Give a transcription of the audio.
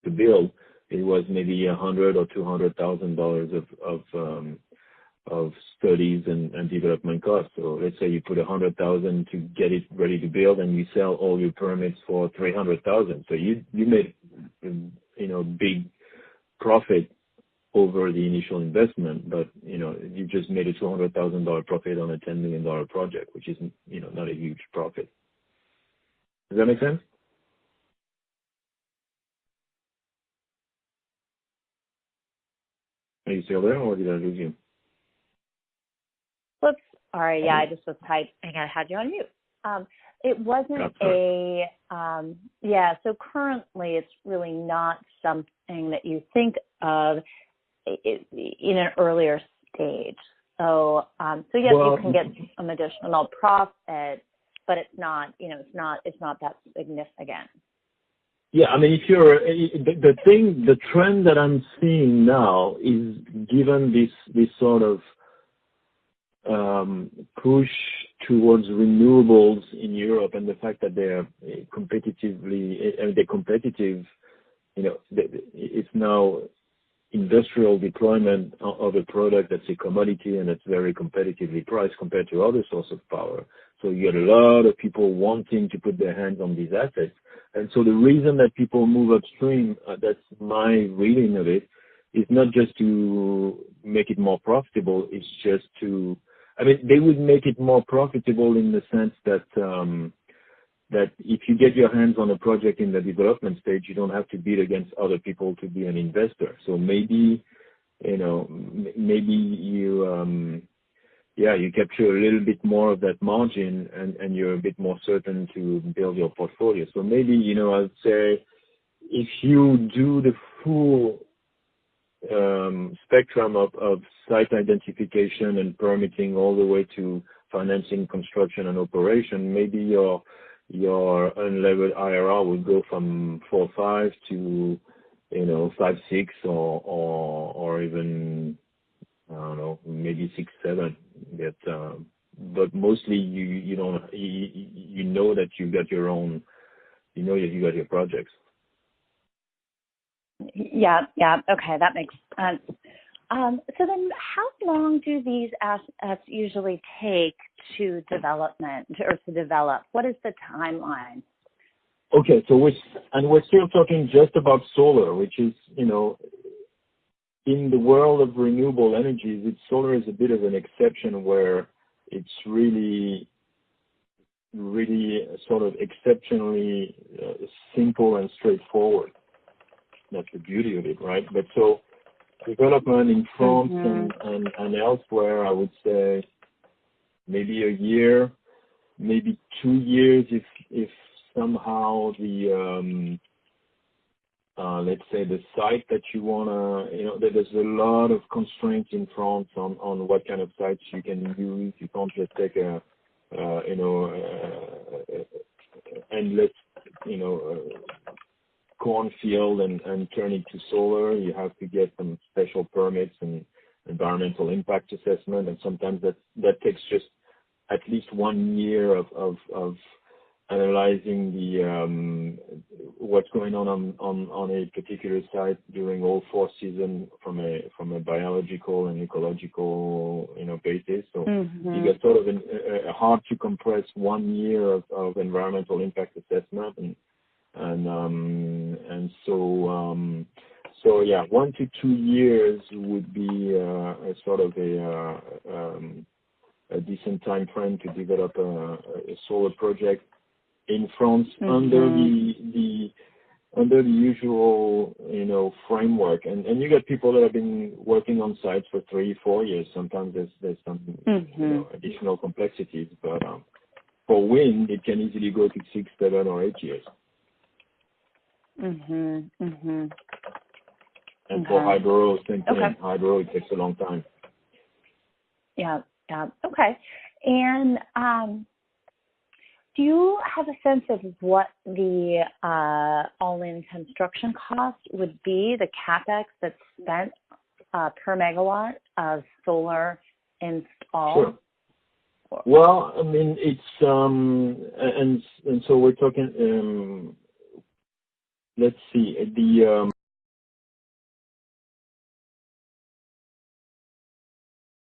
to build, it was maybe $100,000 or $200,000 of studies and development costs. So let's say you put $100,000 to get it ready to build, and you sell all your permits for $300,000. So you made big profit over the initial investment, but you just made a $200,000 profit on a $10 million project, which is not a huge profit. Does that make sense? Are you still there, or did I lose you? Whoops. All right. Yeah, I just was typing. I had you on mute. It wasn't so currently it's really not something that you think of in an earlier stage. So yes, you can get some additional profit, but it's not that significant. Yeah, I mean, if you're the trend that I'm seeing now is, given this sort of push towards renewables in Europe, and the fact that they're competitive. It's now industrial deployment of a product that's a commodity and it's very competitively priced compared to other sources of power. So you get a lot of people wanting to put their hands on these assets. And so the reason that people move upstream, that's my reading of it, is not just to make it more profitable, it's just to, they would make it more profitable in the sense that that if you get your hands on a project in the development stage, you don't have to bid against other people to be an investor. So maybe you capture a little bit more of that margin, and you're a bit more certain to build your portfolio. So maybe, I'd say if you do the full spectrum of site identification and permitting all the way to financing, construction, and operation, maybe your unlevered IRR would go from 4.5 to 5.6 or even, I don't know, maybe 6.7. But mostly you don't that you got your own, you got your projects. Yeah. Okay, that makes sense. So then, how long do these assets usually take to development or to develop? What is the timeline? Okay, so we're still talking just about solar, which is, in the world of renewable energies, solar is a bit of an exception where it's really sort of exceptionally simple and straightforward. That's the beauty of it, right? But so development in France and elsewhere, I would say maybe a year, maybe 2 years if somehow the let's say the site that you wanna, there's a lot of constraints in France on what kind of sites you can use. You can't just take endless cornfield and turn it to solar. You have to get some special permits and environmental impact assessment, and sometimes that takes just at least 1 year of analyzing the what's going on a particular site during all 4 seasons from a biological and ecological basis. So you get sort of a hard to compress 1 year of environmental impact assessment, and so yeah, 1 to 2 years would be a sort of a decent time frame to develop a solar project in France under the usual framework, and you got people that have been working on sites for 3-4 years. Sometimes there's some additional complexities, but for wind it can easily go to 6, 7, or 8 years. And for hydro, same thing. Okay. Hydro, it takes a long time. Yeah. Okay. And do you have a sense of what the all-in construction cost would be, the CapEx that's spent per megawatt of solar installed? Sure. Well, it's and so we're talking. Let's see.